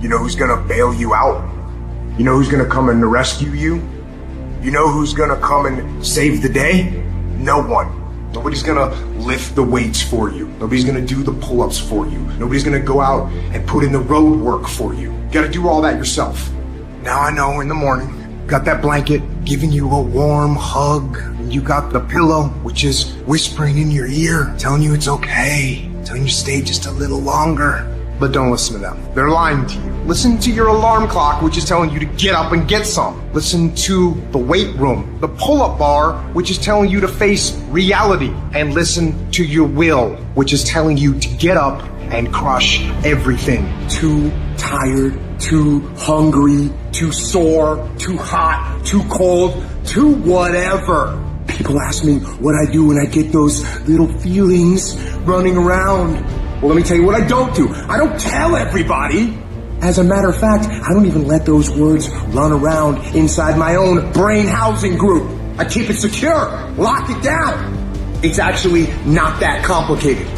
You know who's gonna bail you out? You know who's gonna come and rescue you? You know who's gonna come and save the day? No one. Nobody's gonna lift the weights for you. Nobody's gonna do the pull-ups for you. Nobody's gonna go out and put in the road work for you. You gotta do all that yourself. Now I know in the morning, got that blanket giving you a warm hug. And you got the pillow, which is whispering in your ear, telling you it's okay, telling you to stay just a little longer. But don't listen to them. They're lying to you. Listen to your alarm clock, which is telling you to get up and get some. Listen to the weight room, the pull-up bar, which is telling you to face reality. And listen to your will, which is telling you to get up and crush everything. Too tired, too hungry, too sore, too hot, too cold, too whatever. People ask me what I do when I get those little feelings running around. Well, let me tell you what I don't do. I don't tell everybody. As a matter of fact, I don't even let those words run around inside my own brain housing group. I keep it secure, lock it down. It's actually not that complicated.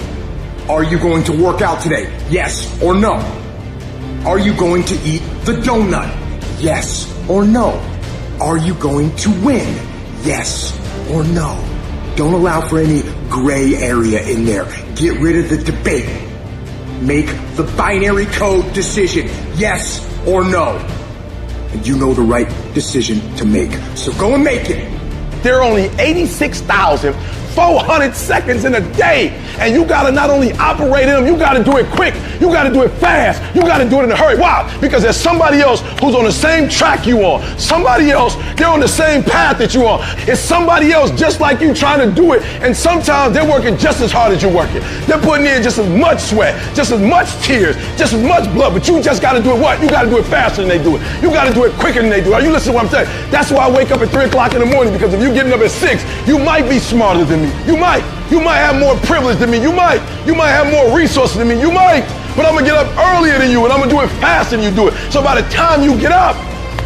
Are you going to work out today? Yes or no? Are you going to eat the donut? Yes or no? Are you going to win? Yes or no? Don't allow for any gray area in there. Get rid of the debate. Make the binary code decision, yes or no. And you know the right decision to make. So go and make it. There are only 86,400 seconds in a day. And you gotta not only operate in them, you gotta do it quick. You gotta do it fast. You gotta do it in a hurry. Why? Because there's somebody else who's on the same track you on. Somebody else, they're on the same path that you on. It's somebody else just like you trying to do it. And sometimes they're working just as hard as you're working. They're putting in just as much sweat, just as much tears, just as much blood. But you just gotta do it what? You gotta do it faster than they do it. You gotta do it quicker than they do it. Are you listening to what I'm saying? That's why I wake up at 3 o'clock in the morning, because if you're getting up at 6, you might be smarter than me. You might have more privilege than me. You might have more resources than me. You might. But I'm gonna get up earlier than you, and I'm gonna do it faster than you do it. So by the time you get up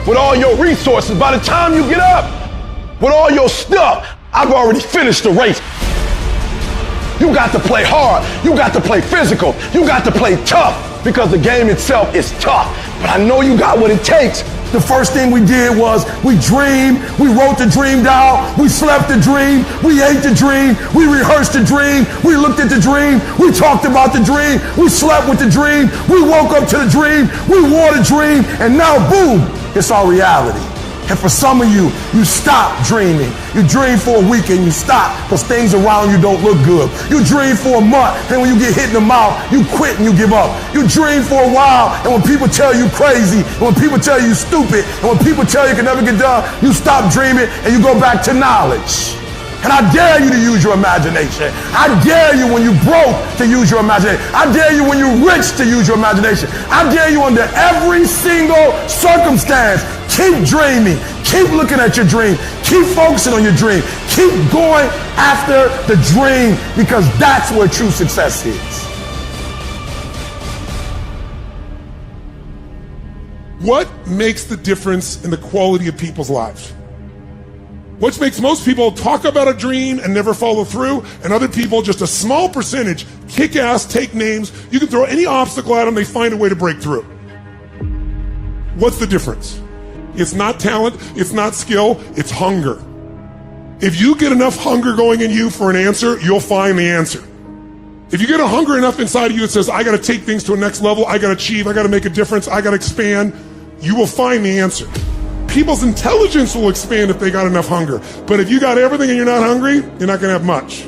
with all your resources, by the time you get up with all your stuff, I've already finished the race. You got to play hard. You got to play physical. You got to play tough, because the game itself is tough. But I know you got what it takes. The first thing we did was we dreamed, we wrote the dream down, we slept the dream, we ate the dream, we rehearsed the dream, we looked at the dream, we talked about the dream, we slept with the dream, we woke up to the dream, we wore the dream, and now boom, it's our reality. And for some of you, you stop dreaming. You dream for a week and you stop because things around you don't look good. You dream for a month, and when you get hit in the mouth, you quit and you give up. You dream for a while, and when people tell you crazy, and when people tell you stupid, and when people tell you can never get done, you stop dreaming and you go back to knowledge. And I dare you to use your imagination. I dare you when you broke to use your imagination. I dare you when you're rich to use your imagination. I dare you under every single circumstance. Keep dreaming. Keep looking at your dream. Keep focusing on your dream. Keep going after the dream, because that's where true success is. What makes the difference in the quality of people's lives? What makes most people talk about a dream and never follow through, and other people, just a small percentage, kick ass, take names. You can throw any obstacle at them, they find a way to break through. What's the difference? It's not talent, it's not skill, it's hunger. If you get enough hunger going in you for an answer, you'll find the answer. If you get a hunger enough inside of you that says, I gotta take things to a next level, I gotta achieve, I gotta make a difference, I gotta expand, you will find the answer. People's intelligence will expand if they got enough hunger. But if you got everything and you're not hungry, you're not gonna have much.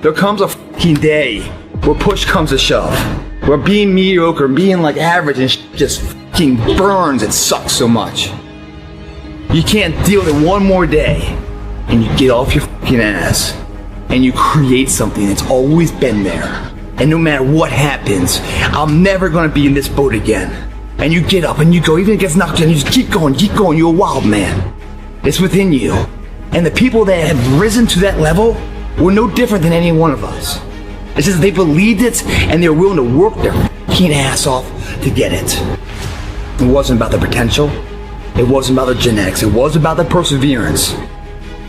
There comes a fucking day where push comes to shove, where being mediocre, being like average and just fucking burns and sucks so much. You can't deal with it one more day, and you get off your fucking ass, and you create something that's always been there. And no matter what happens, I'm never gonna be in this boat again. And you get up and you go, even if it gets knocked down, you just keep going, you're a wild man. It's within you. And the people that have risen to that level were no different than any one of us. It's just they believed it and they were willing to work their fucking ass off to get it. It wasn't about the potential. It wasn't about the genetics. It wasn't about the perseverance.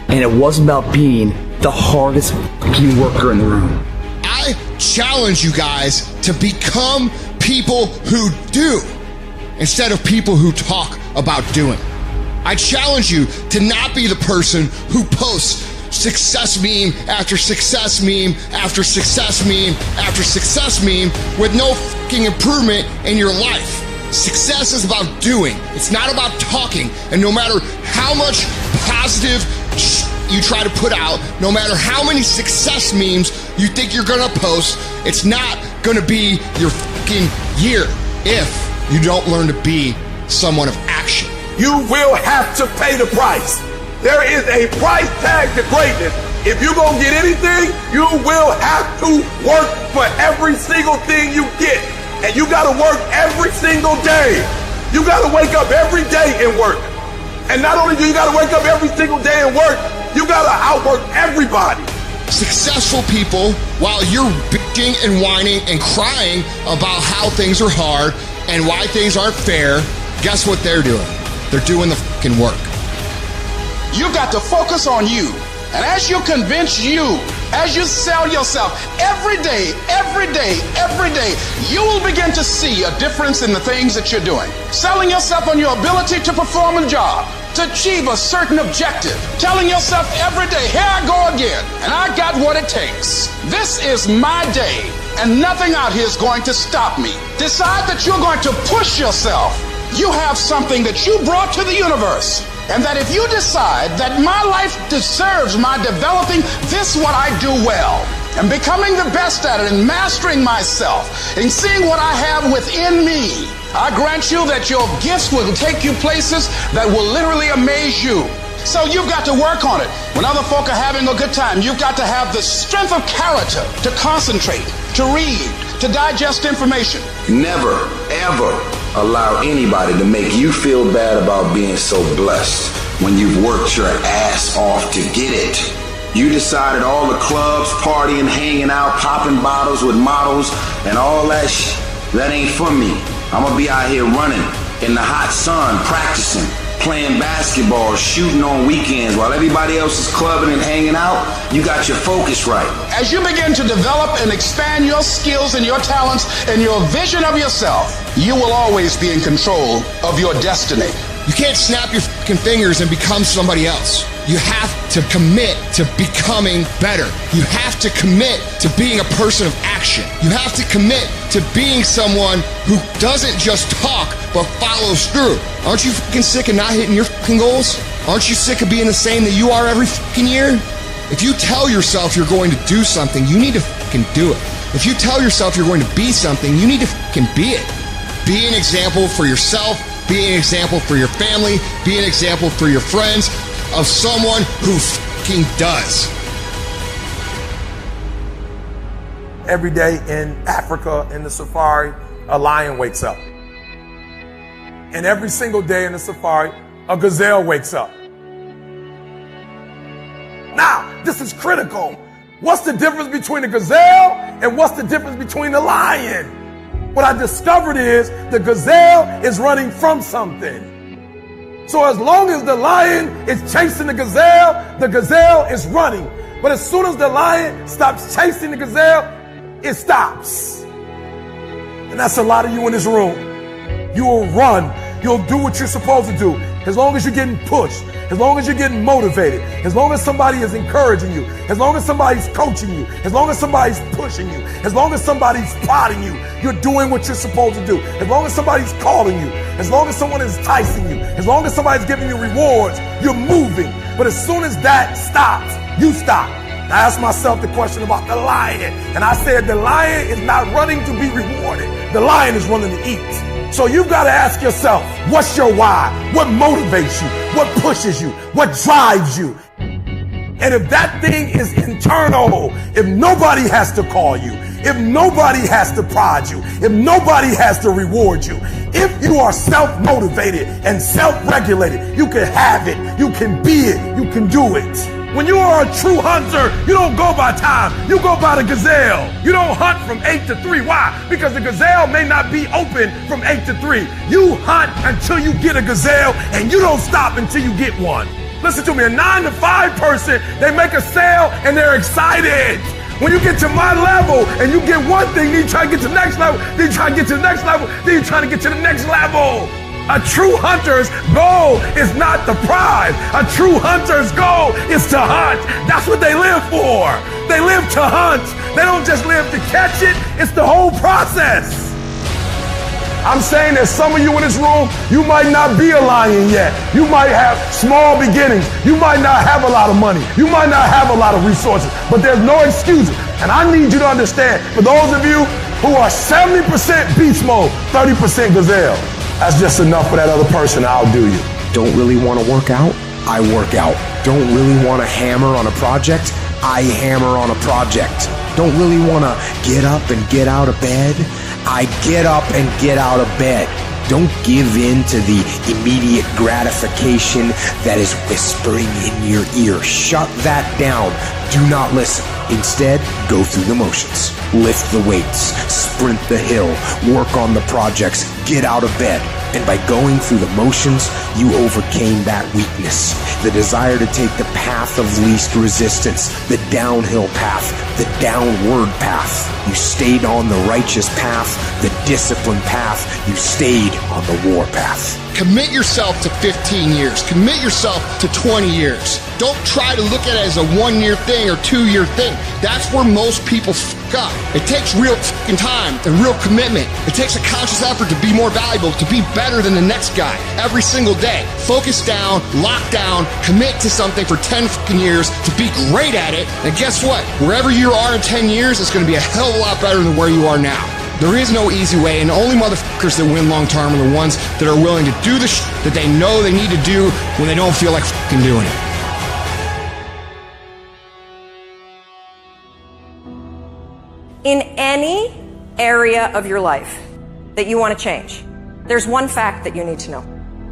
And it wasn't about being the hardest fucking worker in the room. I challenge you guys to become people who do. instead of people who talk about doing. I challenge you to not be the person who posts success meme after success meme after success meme after success meme with no fucking improvement in your life. Success is about doing. It's not about talking. And no matter how much positive you try to put out, no matter how many success memes you think you're gonna post, it's not gonna be your fucking year if you don't learn to be someone of action. You will have to pay the price. There is a price tag to greatness. If you're gonna get anything, you will have to work for every single thing you get. And you gotta work every single day. You gotta wake up every day and work. And not only do you gotta wake up every single day and work, you gotta outwork everybody. Successful people, while you're bitching and whining and crying about how things are hard and why things aren't fair, guess what they're doing? They're doing the fucking work. You got to focus on you. And as you convince you, as you sell yourself every day, you will begin to see a difference in the things that you're doing. Selling yourself on your ability to perform a job, to achieve a certain objective. Telling yourself every day, here I go again, and I got what it takes. This is my day, and nothing out here is going to stop me. Decide that you're going to push yourself. You have something that you brought to the universe. And that if you decide that my life deserves my developing this what I do well, and becoming the best at it, and mastering myself, and seeing what I have within me, I grant you that your gifts will take you places that will literally amaze you. So you've got to work on it. When other folk are having a good time, you've got to have the strength of character to concentrate, to read, to digest information. Never, ever allow anybody to make you feel bad about being so blessed when you've worked your ass off to get it. You decided all the clubs, partying, hanging out, popping bottles with models, and all that that ain't for me. I'm gonna be out here running in the hot sun, practicing, playing basketball, shooting on weekends while everybody else is clubbing and hanging out. You got your focus right. As you begin to develop and expand your skills and your talents and your vision of yourself, you will always be in control of your destiny. You can't snap your fucking fingers and become somebody else. You have to commit to becoming better. You have to commit to being a person of action. You have to commit to being someone who doesn't just talk, but follows through. Aren't you fucking sick of not hitting your fucking goals? Aren't you sick of being the same that you are every fucking year? If you tell yourself you're going to do something, you need to fucking do it. If you tell yourself you're going to be something, you need to fucking be it. Be an example for yourself. Be an example for your family. Be an example for your friends of someone who fucking does. Every day in Africa, in the safari, a lion wakes up. And every single day in the safari, a gazelle wakes up. Now, this is critical. What's the difference between a gazelle and what's the difference between a lion? What I discovered is the gazelle is running from something. So as long as the lion is chasing the gazelle is running. But as soon as the lion stops chasing the gazelle, it stops. And that's a lot of you in this room. You will run. You'll do what you're supposed to do. As long as you're getting pushed, as long as you're getting motivated, as long as somebody is encouraging you, as long as somebody's coaching you, as long as somebody's pushing you, as long as somebody's prodding you, you're doing what you're supposed to do. As long as somebody's calling you, as long as someone is enticing you, as long as somebody's giving you rewards, you're moving. But as soon as that stops, you stop. I asked myself the question about the lion, and I said the lion is not running to be rewarded. The lion is running to eat. So you've got to ask yourself, what's your why? What motivates you? What pushes you? What drives you? And if that thing is internal, if nobody has to call you, if nobody has to prod you, if nobody has to reward you, if you are self-motivated and self-regulated, you can have it, you can be it, you can do it. When you are a true hunter, you don't go by time, you go by the gazelle. You don't hunt from 8 to 3. Why? Because the gazelle may not be open from 8 to 3. You hunt until you get a gazelle, and you don't stop until you get one. Listen to me, a 9 to 5 person, they make a sale and they're excited. When you get to my level and you get one thing, then you try to get to the next level, then you try to get to the next level, then you're trying to get to the next level. A true hunter's goal is not the prize. A true hunter's goal is to hunt. That's what they live for. They live to hunt. They don't just live to catch it. It's the whole process. I'm saying that some of you in this room, you might not be a lion yet. You might have small beginnings. You might not have a lot of money. You might not have a lot of resources, but there's no excuses. And I need you to understand, for those of you who are 70% beast mode, 30% gazelle, that's just enough for that other person to outdo you. Don't really want to work out? I work out. Don't really want to hammer on a project? I hammer on a project. Don't really want to get up and get out of bed? I get up and get out of bed. Don't give in to the immediate gratification that is whispering in your ear. Shut that down. Do not listen. Instead, go through the motions. Lift the weights. Sprint the hill. Work on the projects. Get out of bed. And by going through the motions, you overcame that weakness. The desire to take the path of least resistance, the downhill path, the downward path. You stayed on the righteous path, the disciplined path. You stayed on the war path. Commit yourself to 15 years. Commit yourself to 20 years. Don't try to look at it as a 1-year thing or 2-year thing. That's where most people fuck up. It takes real fucking time and real commitment. It takes a conscious effort to be more valuable, to be better than the next guy every single day. Focus down, lock down, commit to something for 10 fucking years to be great at it. And guess what? Wherever you are in 10 years, it's going to be a hell of a lot better than where you are now. There is no easy way, and the only motherfuckers that win long term are the ones that are willing to do the shit that they know they need to do when they don't feel like fucking doing it. In any area of your life that you want to change, there's one fact that you need to know.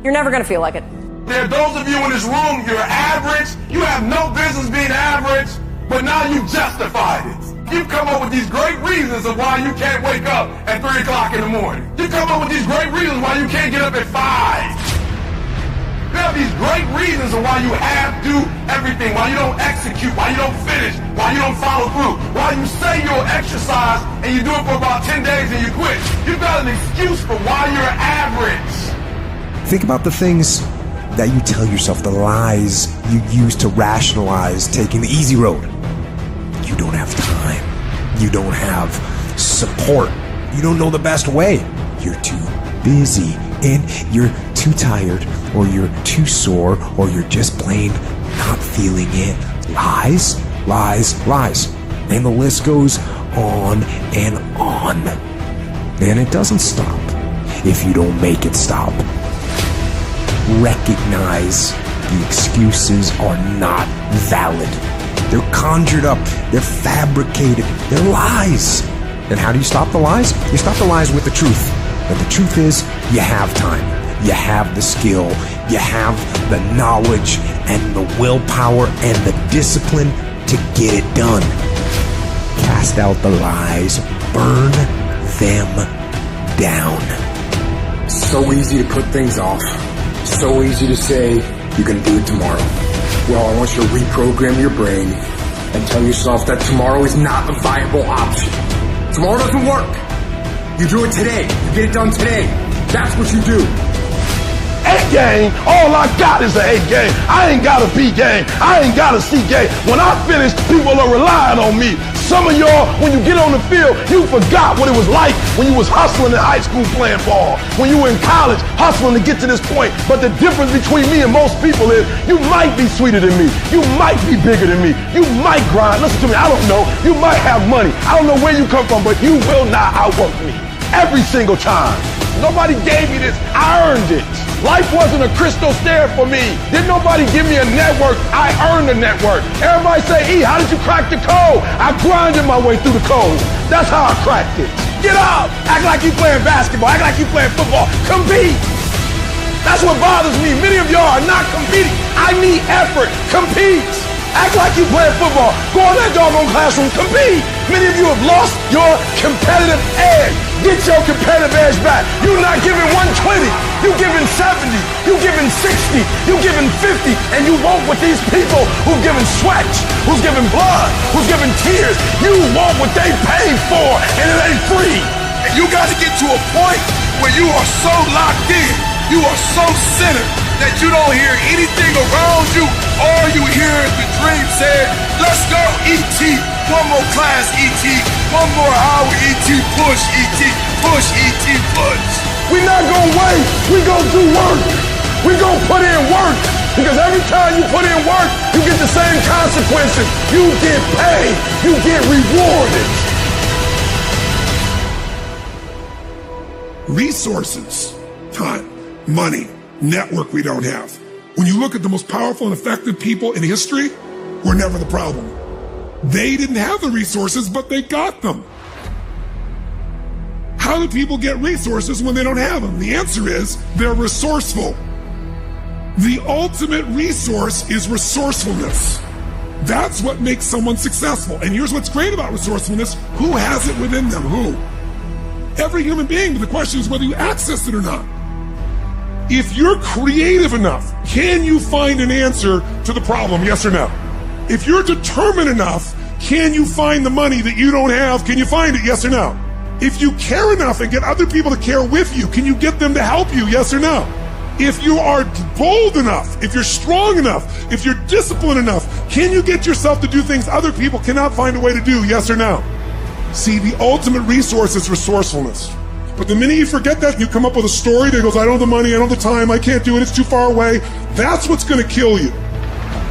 You're never going to feel like it. There are those of you in this room, you're average. You have no business being average, but now you've justified it. You've come up with these great reasons of why you can't wake up at 3 o'clock in the morning. You come up with these great reasons why you can't get up at 5. You have these great reasons of why you have to do everything, why you don't execute, why you don't finish, why you don't follow through, why you say you'll exercise and you do it for about 10 days and you quit. You've got an excuse for why you're average. Think about the things that you tell yourself, the lies you use to rationalize taking the easy road. You don't have time. You don't have support. You don't know the best way. You're too busy and you're too tired, or you're too sore, or you're just plain not feeling it. Lies, lies, lies. And the list goes on and on. And it doesn't stop if you don't make it stop. Recognize the excuses are not valid. They're conjured up. They're fabricated. They're lies. And how do you stop the lies? You stop the lies with the truth. And the truth is, you have time. You have the skill. You have the knowledge and the willpower and the discipline to get it done. Cast out the lies. Burn them down. So easy to put things off. So easy to say, you can do it tomorrow. Well, I want you to reprogram your brain and tell yourself that tomorrow is not a viable option. Tomorrow doesn't work. You do it today. You get it done today. That's what you do. A game, all I got is an A game. I ain't got a B game. I ain't got a C game. When I finish, people are relying on me. Some of y'all, when you get on the field, you forgot what it was like when you was hustling in high school playing ball, when you were in college hustling to get to this point. But the difference between me and most people is you might be sweeter than me. You might be bigger than me. You might grind. Listen to me, I don't know. You might have money. I don't know where you come from, but you will not outwork me. Every single time. Nobody gave me this. I earned it. Life wasn't a crystal stair for me. Didn't nobody give me a network. I earned the network. Everybody say, E, how did you crack the code? I grinded my way through the code. That's how I cracked it. Get up. Act like you playing basketball. Act like you playing football. Compete. That's what bothers me. Many of y'all are not competing. I need effort. Compete. Act like you playing football. Go in that doggone classroom. Compete. Many of you have lost your competitive edge. Get your competitive edge back. You're not giving 120. You're giving 70. You're giving 60. You're giving 50. And you want what these people who've given sweat, who's given blood, who's given tears, you want what they paid for, and it ain't free. And you got to get to a point where you are so locked in, you are so centered, that you don't hear anything around you. All you hear is the dream saying, let's go, E.T. One more class, E.T. One more hour, E.T. Push, E.T. Push, E.T. Push. We're not gonna wait. We're gonna do work. We're gonna put in work. Because every time you put in work, you get the same consequences. You get paid. You get rewarded. Resources, time, money, network we don't have. When you look at the most powerful and effective people in history, we're never the problem. They didn't have the resources, but they got them. How do people get resources when they don't have them? The answer is they're resourceful. The ultimate resource is resourcefulness. That's what makes someone successful. And here's what's great about resourcefulness. Who has it within them? Who? Every human being, but the question is whether you access it or not. If you're creative enough, can you find an answer to the problem, yes or no? If you're determined enough, can you find the money that you don't have? Can you find it, yes or no? If you care enough and get other people to care with you, can you get them to help you, yes or no? If you are bold enough, if you're strong enough, if you're disciplined enough, can you get yourself to do things other people cannot find a way to do, yes or no? See, the ultimate resource is resourcefulness. But the minute you forget that, you come up with a story that goes, I don't have the money, I don't have the time, I can't do it, it's too far away. That's what's gonna kill you.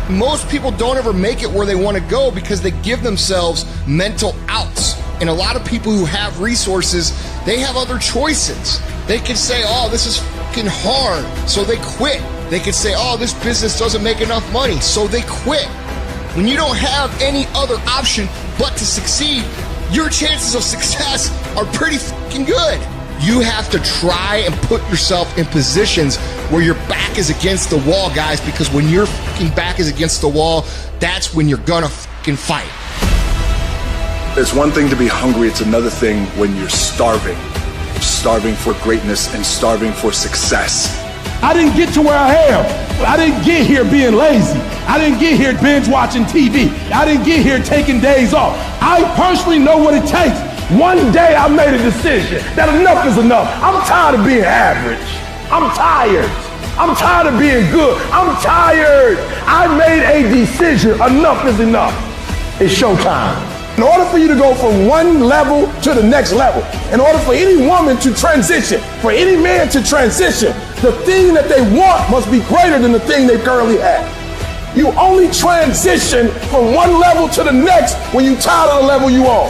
Most people don't ever make it where they want to go because they give themselves mental outs. And a lot of people who have resources, they have other choices. They can say, oh, this is fucking hard, so they quit. They can say, oh, this business doesn't make enough money, so they quit. When you don't have any other option but to succeed, your chances of success are pretty fucking good. You have to try and put yourself in positions where your back is against the wall, guys, because when your fucking back is against the wall, that's when you're gonna fucking fight. It's one thing to be hungry, it's another thing when you're starving. Starving for greatness and starving for success. I didn't get to where I am. I didn't get here being lazy. I didn't get here binge watching TV. I didn't get here taking days off. I personally know what it takes. One day I made a decision that enough is enough. I'm tired of being average. I'm tired. I'm tired of being good. I'm tired. I made a decision. Enough is enough. It's showtime. In order for you to go from one level to the next level, in order for any woman to transition, for any man to transition, the thing that they want must be greater than the thing they currently have. You only transition from one level to the next when you're tired of the level you on.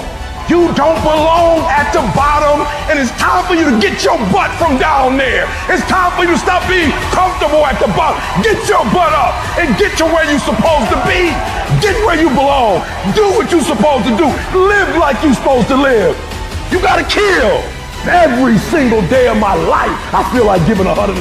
You don't belong at the bottom, and it's time for you to get your butt from down there. It's time for you to stop being comfortable at the bottom. Get your butt up and get to where you're supposed to be. Get where you belong. Do what you're supposed to do. Live like you're supposed to live. You gotta kill. Every single day of my life, I feel like giving 100%.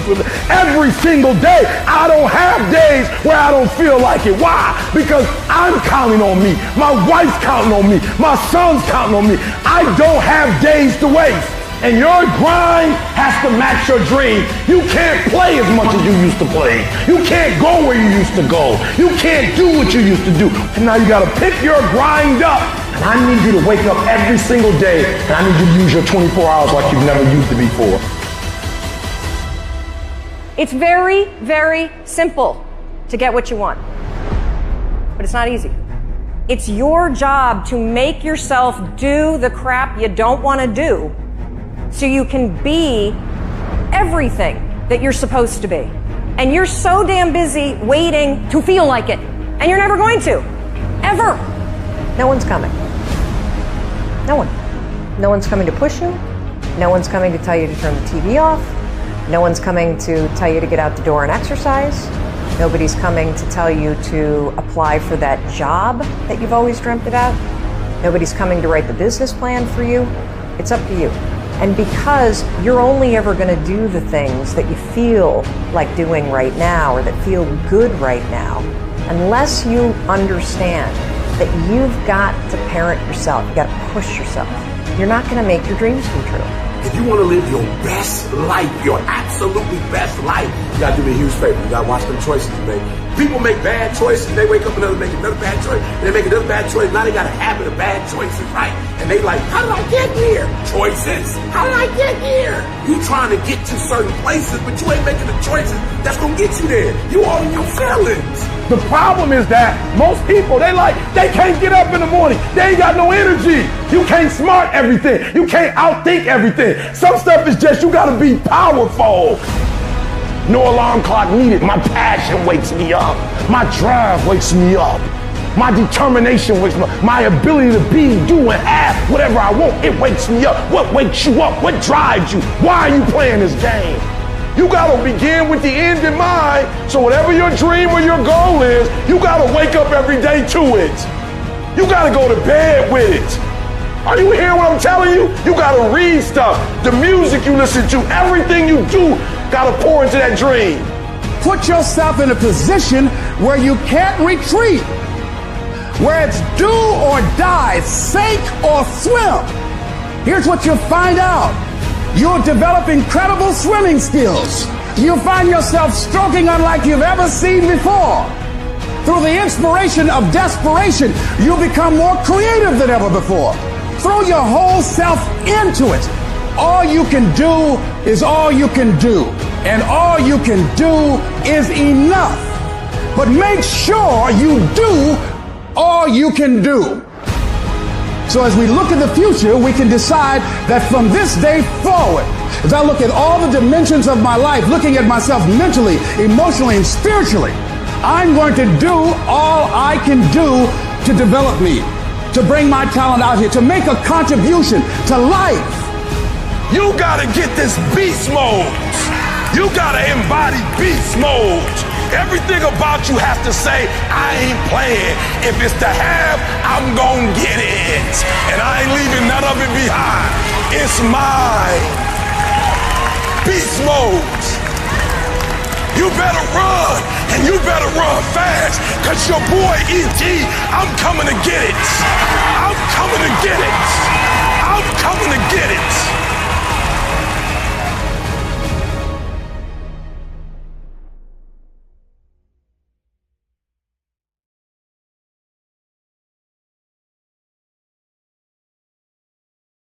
Every single day, I don't have days where I don't feel like it. Why? Because I'm counting on me. My wife's counting on me. My son's counting on me. I don't have days to waste. And your grind has to match your dream. You can't play as much as you used to play. You can't go where you used to go. You can't do what you used to do. And now you gotta pick your grind up. And I need you to wake up every single day, and I need you to use your 24 hours like you've never used it before. It's very, very simple to get what you want. But it's not easy. It's your job to make yourself do the crap you don't want to do so you can be everything that you're supposed to be. And you're so damn busy waiting to feel like it. And you're never going to. Ever. No one's coming. No one. No one's coming to push you. No one's coming to tell you to turn the TV off. No one's coming to tell you to get out the door and exercise. Nobody's coming to tell you to apply for that job that you've always dreamt about. Nobody's coming to write the business plan for you. It's up to you. And because you're only ever going to do the things that you feel like doing right now or that feel good right now, unless you understand that you've got to parent yourself. You got to push yourself. You're not going to make your dreams come true. If you want to live your best life, your absolutely best life, you got to do me a huge favor. You got to watch them choices you make. People make bad choices. They wake up and make another bad choice. And they make another bad choice. Now they got a habit of bad choices, right? And they like, how did I get here? Choices. How did I get here? You trying to get to certain places, but you ain't making the choices that's going to get you there. You all in your feelings. The problem is that most people, they can't get up in the morning. They ain't got no energy. You can't smart everything. You can't outthink everything. Some stuff is just, you gotta be powerful. No alarm clock needed. My passion wakes me up. My drive wakes me up. My determination wakes me up. My ability to be, do, and have whatever I want, it wakes me up. What wakes you up? What drives you? Why are you playing this game? You gotta begin with the end in mind. So whatever your dream or your goal is, you gotta wake up every day to it. You gotta go to bed with it. Are you hearing what I'm telling you? You gotta read stuff. The music you listen to, everything you do, gotta pour into that dream. Put yourself in a position where you can't retreat, where it's do or die, sink or swim. Here's what you'll find out. You'll develop incredible swimming skills. You'll find yourself stroking unlike you've ever seen before. Through the inspiration of desperation, you'll become more creative than ever before. Throw your whole self into it. All you can do is all you can do. And all you can do is enough. But make sure you do all you can do. So as we look at the future, we can decide that from this day forward, as I look at all the dimensions of my life, looking at myself mentally, emotionally, and spiritually, I'm going to do all I can do to develop me, to bring my talent out here, to make a contribution to life. You gotta get this beast mode. You gotta embody beast mode. Everything about you has to say, I ain't playing. If it's to have, I'm gonna get it. And I ain't leaving none of it behind. It's mine. Beast mode. You better run, and you better run fast, cause your boy E.T., I'm coming to get it. I'm coming to get it. I'm coming to get it.